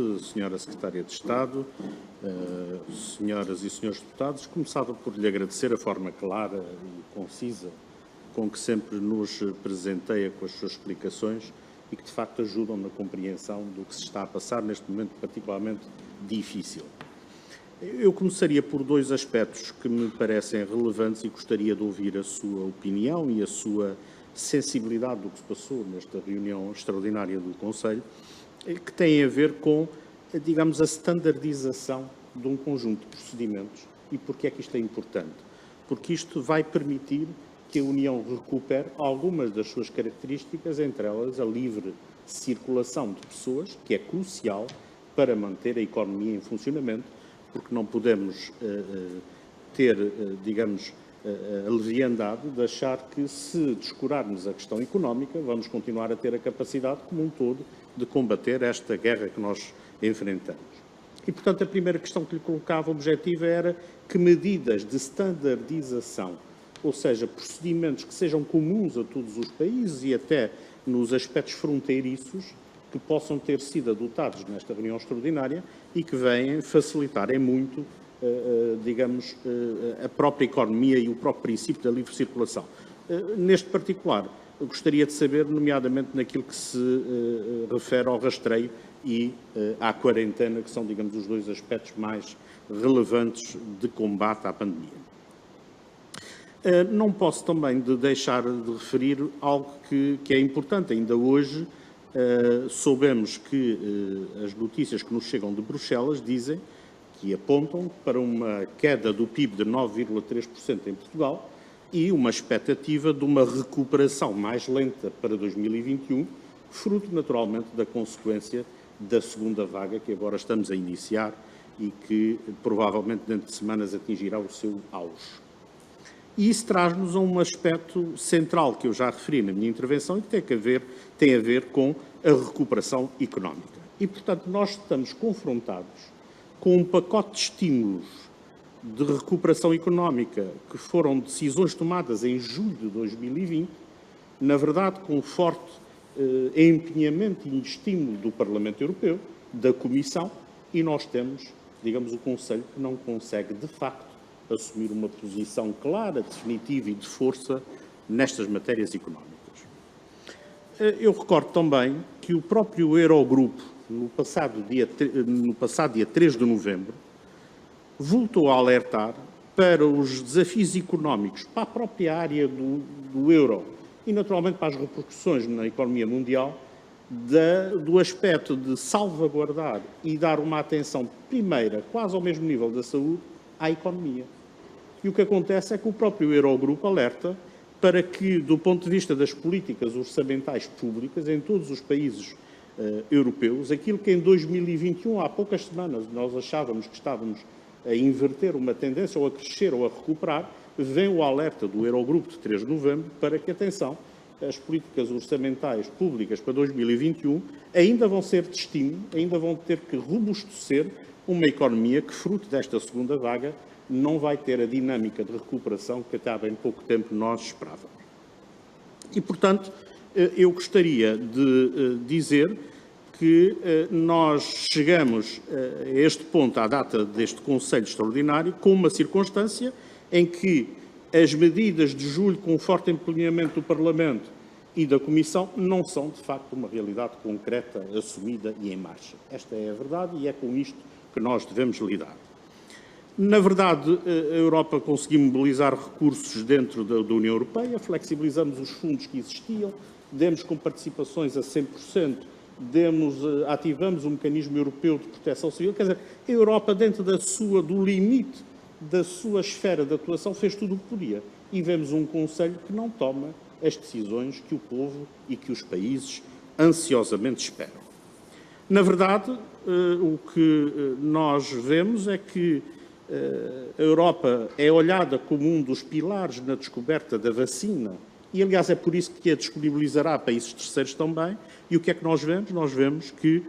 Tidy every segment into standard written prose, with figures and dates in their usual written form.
Senhora Secretária de Estado, senhoras e senhores deputados, começava por lhe agradecer a forma clara e concisa com que sempre nos presenteia com as suas explicações e que de facto ajudam na compreensão do que se está a passar neste momento particularmente difícil. Eu começaria por dois aspectos que me parecem relevantes e gostaria de ouvir a sua opinião e a sua sensibilidade do que se passou nesta reunião extraordinária do Conselho, que têm a ver com, digamos, a standardização de um conjunto de procedimentos. E porquê é que isto é importante? Porque isto vai permitir que a União recupere algumas das suas características, entre elas a livre circulação de pessoas, que é crucial para manter a economia em funcionamento, porque não podemos ter, digamos, a leviandade de achar que, se descurarmos a questão económica, vamos continuar a ter a capacidade, como um todo, de combater esta guerra que nós enfrentamos. E, portanto, a primeira questão que lhe colocava objetiva era que medidas de standardização, ou seja, procedimentos que sejam comuns a todos os países e até nos aspectos fronteiriços, que possam ter sido adotados nesta reunião extraordinária e que venham facilitar em muito, digamos, a própria economia e o próprio princípio da livre circulação. Neste particular, gostaria de saber, nomeadamente naquilo que se refere ao rastreio e à quarentena, que são, digamos, os dois aspectos mais relevantes de combate à pandemia. Não posso também deixar de referir algo que é importante. Ainda hoje soubemos que as notícias que nos chegam de Bruxelas dizem que apontam para uma queda do PIB de 9,3% em Portugal e uma expectativa de uma recuperação mais lenta para 2021, fruto naturalmente da consequência da segunda vaga que agora estamos a iniciar e que provavelmente dentro de semanas atingirá o seu auge. E isso traz-nos a um aspecto central que eu já referi na minha intervenção e que tem a ver com a recuperação económica. E, portanto, nós estamos confrontados com um pacote de estímulos de recuperação económica que foram decisões tomadas em julho de 2020, na verdade com forte empenhamento e estímulo do Parlamento Europeu, da Comissão, e nós temos, digamos, o Conselho que não consegue, de facto, assumir uma posição clara, definitiva e de força nestas matérias económicas. Eu recordo também que o próprio Eurogrupo, no passado dia 3 de novembro, voltou a alertar para os desafios económicos, para a própria área do euro e, naturalmente, para as repercussões na economia mundial, do aspecto de salvaguardar e dar uma atenção primeira, quase ao mesmo nível da saúde, à economia. E o que acontece é que o próprio Eurogrupo alerta para que, do ponto de vista das políticas orçamentais públicas, em todos os países europeus, aquilo que em 2021, há poucas semanas, nós achávamos que estávamos a inverter uma tendência, ou a crescer, ou a recuperar, vem o alerta do Eurogrupo de 3 de novembro para que, atenção, as políticas orçamentais públicas para 2021 ainda vão ser de estímulo, ainda vão ter que robustecer uma economia que, fruto desta segunda vaga, não vai ter a dinâmica de recuperação que até há bem pouco tempo nós esperávamos. E, portanto, eu gostaria de dizer que nós chegamos a este ponto, à data deste Conselho Extraordinário, com uma circunstância em que as medidas de julho, com forte empenhamento do Parlamento e da Comissão, não são, de facto, uma realidade concreta, assumida e em marcha. Esta é a verdade e é com isto que nós devemos lidar. Na verdade, a Europa conseguiu mobilizar recursos dentro da União Europeia, flexibilizamos os fundos que existiam, demos com participações a 100%, ativamos o mecanismo europeu de proteção civil. Quer dizer, a Europa, dentro do limite da sua esfera de atuação, fez tudo o que podia. E vemos um Conselho que não toma as decisões que o povo e que os países ansiosamente esperam. Na verdade, o que nós vemos é que a Europa é olhada como um dos pilares na descoberta da vacina e, aliás, é por isso que a disponibilizará a países terceiros também. E o que é que nós vemos? Nós vemos que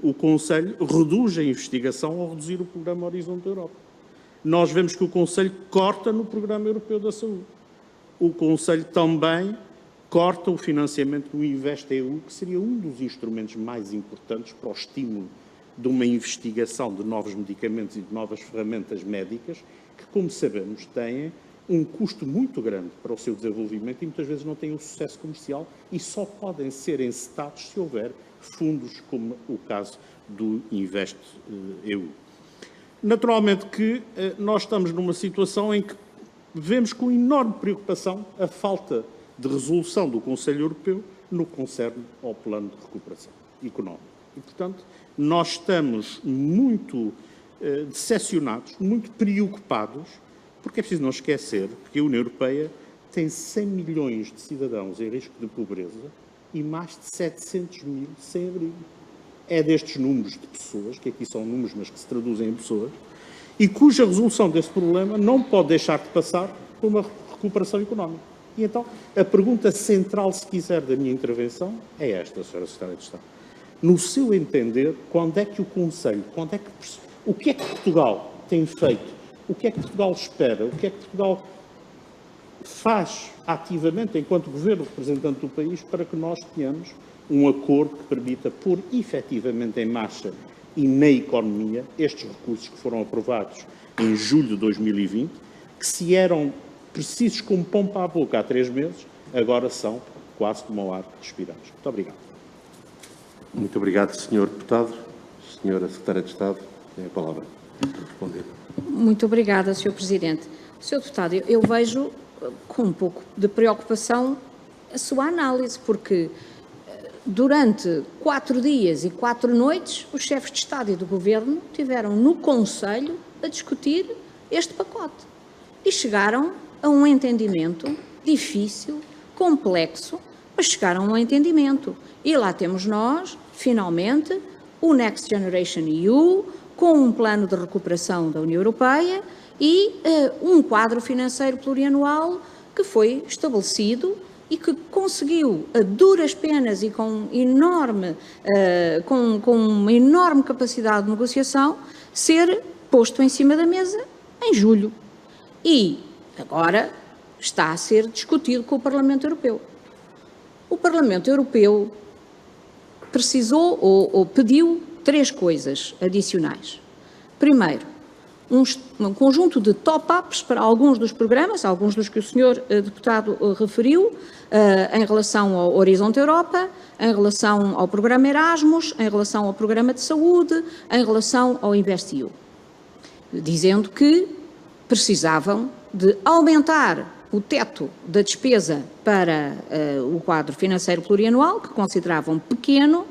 o Conselho reduz a investigação ao reduzir o programa Horizonte da Europa. Nós vemos que o Conselho corta no Programa Europeu da Saúde. O Conselho também corta o financiamento do InvestEU, que seria um dos instrumentos mais importantes para o estímulo de uma investigação de novos medicamentos e de novas ferramentas médicas que, como sabemos, têm um custo muito grande para o seu desenvolvimento e muitas vezes não têm um sucesso comercial e só podem ser encetados se houver fundos, como o caso do InvestEU. Naturalmente que nós estamos numa situação em que vemos com enorme preocupação a falta de resolução do Conselho Europeu no que concerne ao plano de recuperação económica. E, portanto, nós estamos muito decepcionados, muito preocupados, porque é preciso não esquecer que a União Europeia tem 100 milhões de cidadãos em risco de pobreza e mais de 700 mil sem abrigo. É destes números de pessoas, que aqui são números, mas que se traduzem em pessoas, e cuja resolução desse problema não pode deixar de passar por uma recuperação económica. E então, a pergunta central, se quiser, da minha intervenção é esta, Sra. Secretária de Estado. No seu entender, quando é que o Conselho, o que é que Portugal tem feito, o que é que Portugal espera, o que é que Portugal faz ativamente, enquanto governo representante do país, para que nós tenhamos um acordo que permita pôr efetivamente em marcha e na economia estes recursos que foram aprovados em julho de 2020, que se eram precisos como pão para a boca há 3 meses, agora são quase como ao ar respirados. Muito obrigado. Muito obrigado, Sr. Deputado. Sra. Secretária de Estado, tem a palavra para responder. Muito obrigada, Sr. Presidente. Sr. Deputado, eu vejo com um pouco de preocupação a sua análise, porque durante 4 dias e 4 noites, os chefes de Estado e do Governo tiveram no Conselho a discutir este pacote e chegaram a um entendimento difícil, complexo, mas chegaram a um entendimento. E lá temos nós, finalmente, o Next Generation EU, com um plano de recuperação da União Europeia e um quadro financeiro plurianual que foi estabelecido e que conseguiu, a duras penas e com uma enorme capacidade de negociação, ser posto em cima da mesa em julho. E agora está a ser discutido com o Parlamento Europeu. O Parlamento Europeu precisou ou pediu 3 coisas adicionais. Primeiro, um conjunto de top-ups para alguns dos programas, alguns dos que o Sr. Deputado referiu, em relação ao Horizonte Europa, em relação ao programa Erasmus, em relação ao programa de saúde, em relação ao InvestEU, dizendo que precisavam de aumentar o teto da despesa para o quadro financeiro plurianual, que consideravam pequeno,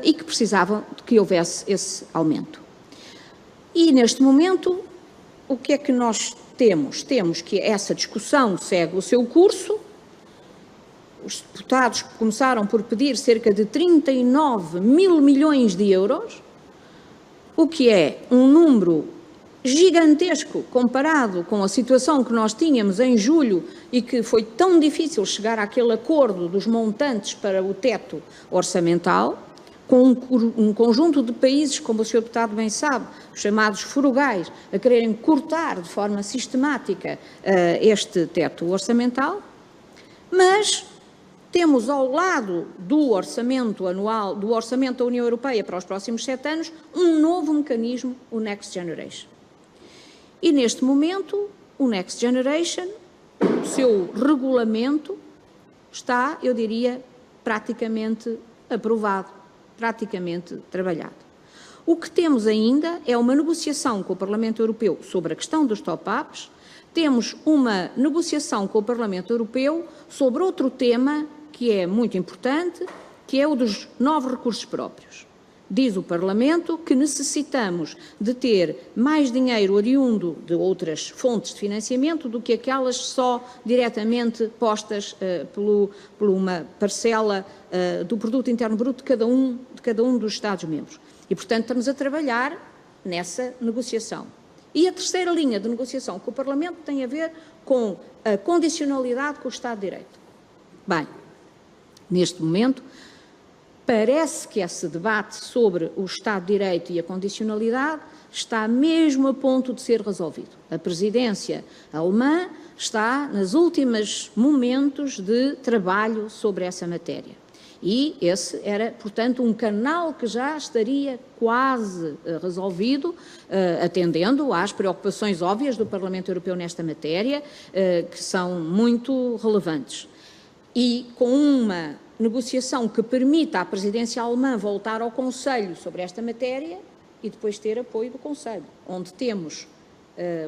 e que precisavam de que houvesse esse aumento. E, neste momento, o que é que nós temos? Temos que essa discussão segue o seu curso. Os deputados começaram por pedir cerca de 39 mil milhões de euros, o que é um número gigantesco comparado com a situação que nós tínhamos em julho e que foi tão difícil chegar àquele acordo dos montantes para o teto orçamental, com um conjunto de países, como o Sr. Deputado bem sabe, chamados frugais, a quererem cortar de forma sistemática este teto orçamental, mas temos ao lado do orçamento anual, do orçamento da União Europeia para os próximos 7 anos, um novo mecanismo, o Next Generation. E neste momento, o Next Generation, o seu regulamento, está, eu diria, praticamente aprovado, praticamente trabalhado. O que temos ainda é uma negociação com o Parlamento Europeu sobre a questão dos top-ups, temos uma negociação com o Parlamento Europeu sobre outro tema que é muito importante, que é o dos novos recursos próprios. Diz o Parlamento que necessitamos de ter mais dinheiro oriundo de outras fontes de financiamento do que aquelas só diretamente postas por uma parcela do produto interno bruto de cada um dos Estados-membros. E, portanto, estamos a trabalhar nessa negociação. E a terceira linha de negociação com o Parlamento tem a ver com a condicionalidade com o Estado de Direito. Bem, neste momento, parece que esse debate sobre o Estado de Direito e a condicionalidade está mesmo a ponto de ser resolvido. A presidência alemã está nos últimos momentos de trabalho sobre essa matéria. E esse era, portanto, um canal que já estaria quase resolvido, atendendo às preocupações óbvias do Parlamento Europeu nesta matéria, que são muito relevantes. E com uma negociação que permita à presidência alemã voltar ao Conselho sobre esta matéria e depois ter apoio do Conselho, onde temos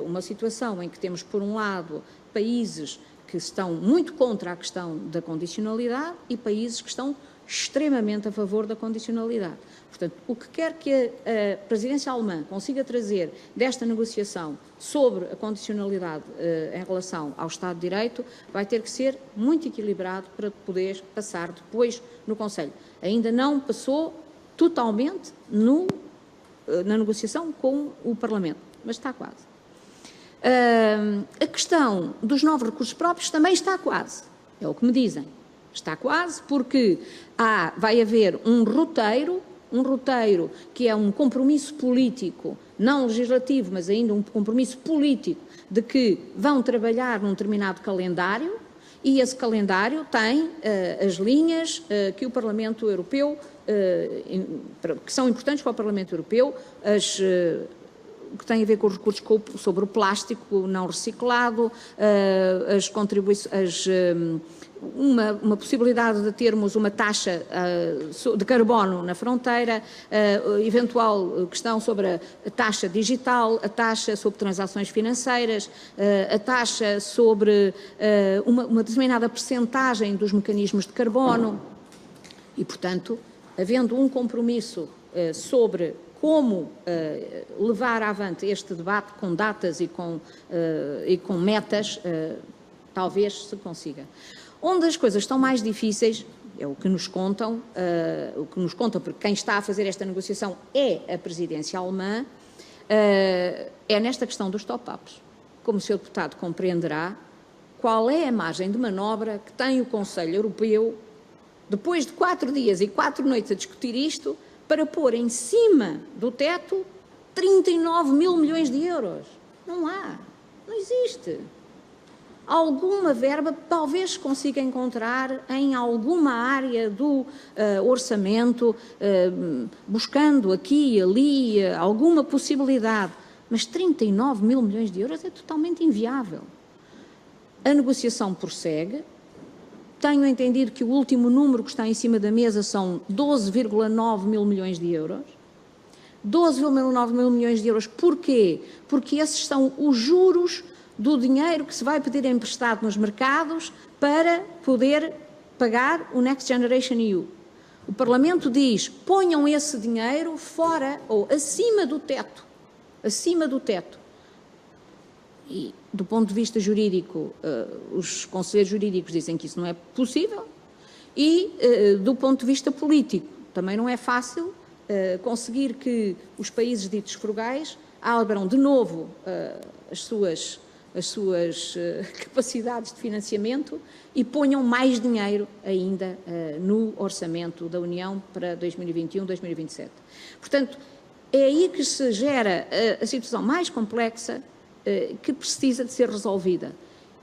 uma situação em que temos, por um lado, países que estão muito contra a questão da condicionalidade e países que estão extremamente a favor da condicionalidade. Portanto, o que quer que a presidência alemã consiga trazer desta negociação sobre a condicionalidade em relação ao Estado de Direito vai ter que ser muito equilibrado para poder passar depois no Conselho. Ainda não passou totalmente na negociação com o Parlamento, mas está quase. A questão dos novos recursos próprios também está quase, é o que me dizem. Está quase porque vai haver um roteiro que é um compromisso político, não legislativo, mas ainda um compromisso político de que vão trabalhar num determinado calendário e esse calendário tem as linhas que o Parlamento Europeu, que são importantes para o Parlamento Europeu, que tem a ver com os recursos sobre o plástico não reciclado, as contribuições, uma possibilidade de termos uma taxa de carbono na fronteira, eventual questão sobre a taxa digital, a taxa sobre transações financeiras, a taxa sobre uma determinada percentagem dos mecanismos de carbono e, portanto, havendo um compromisso sobre como levar avante este debate com datas e com metas, talvez se consiga. Onde as coisas estão mais difíceis, é o que nos contam, porque quem está a fazer esta negociação é a presidência alemã, é nesta questão dos top-ups. Como o Sr. Deputado compreenderá, qual é a margem de manobra que tem o Conselho Europeu, depois de 4 dias e 4 noites a discutir isto, para pôr em cima do teto 39 mil milhões de euros. Não há, não existe. Alguma verba talvez se consiga encontrar em alguma área do orçamento, buscando aqui e ali alguma possibilidade, mas 39 mil milhões de euros é totalmente inviável. A negociação prossegue. Tenho entendido que o último número que está em cima da mesa são 12,9 mil milhões de euros. 12,9 mil milhões de euros. Porquê? Porque esses são os juros do dinheiro que se vai pedir emprestado nos mercados para poder pagar o Next Generation EU. O Parlamento diz, ponham esse dinheiro fora ou acima do teto. Acima do teto. E, do ponto de vista jurídico, os conselheiros jurídicos dizem que isso não é possível e, do ponto de vista político, também não é fácil conseguir que os países ditos frugais abram de novo as suas capacidades de financiamento e ponham mais dinheiro ainda no orçamento da União para 2021-2027. Portanto, é aí que se gera a situação mais complexa que precisa de ser resolvida.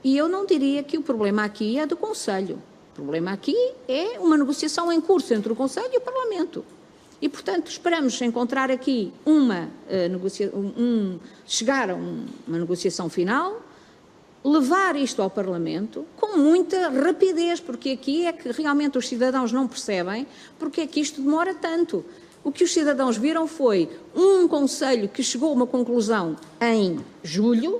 E eu não diria que o problema aqui é do Conselho. O problema aqui é uma negociação em curso entre o Conselho e o Parlamento. E, portanto, esperamos encontrar aqui chegar a uma negociação final, levar isto ao Parlamento com muita rapidez, porque aqui é que realmente os cidadãos não percebem porque é que isto demora tanto. O que os cidadãos viram foi um Conselho que chegou a uma conclusão em julho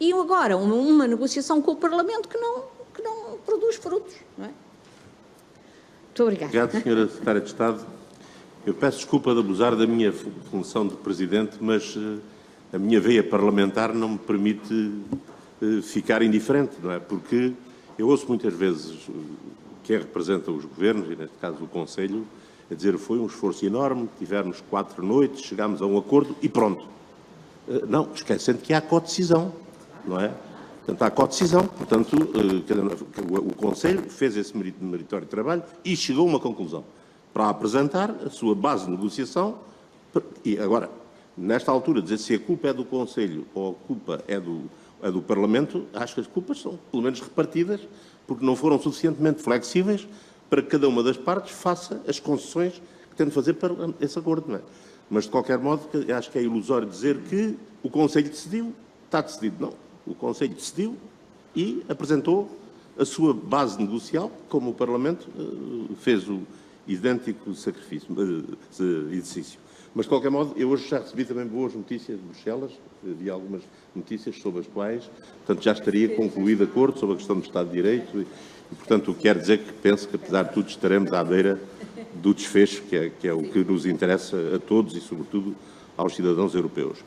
e agora uma negociação com o Parlamento que não produz frutos. Não é? Muito obrigada. Obrigado, Sra. Secretária de Estado. Eu peço desculpa de abusar da minha função de Presidente, mas a minha veia parlamentar não me permite ficar indiferente, não é? Porque eu ouço muitas vezes quem representa os governos, e neste caso o Conselho, a dizer foi um esforço enorme, tivemos 4 noites, chegámos a um acordo e pronto. Não, esquecendo que há codecisão, não é? Portanto, há codecisão. Portanto, o Conselho fez esse meritório trabalho e chegou a uma conclusão para apresentar a sua base de negociação. E agora, nesta altura, dizer se a culpa é do Conselho ou a culpa é do Parlamento, acho que as culpas são, pelo menos, repartidas, porque não foram suficientemente flexíveis para que cada uma das partes faça as concessões que tem de fazer para esse acordo, não é? Mas, de qualquer modo, acho que é ilusório dizer que o Conselho decidiu, está decidido. Não. O Conselho decidiu e apresentou a sua base negocial, como o Parlamento fez o idêntico exercício. Mas, de qualquer modo, eu hoje já recebi também boas notícias de Bruxelas, vi algumas notícias sobre as quais, portanto, já estaria concluído acordo sobre a questão do Estado de Direito e, portanto, o que quer dizer que penso que, apesar de tudo, estaremos à beira do desfecho, que é o que nos interessa a todos e, sobretudo, aos cidadãos europeus.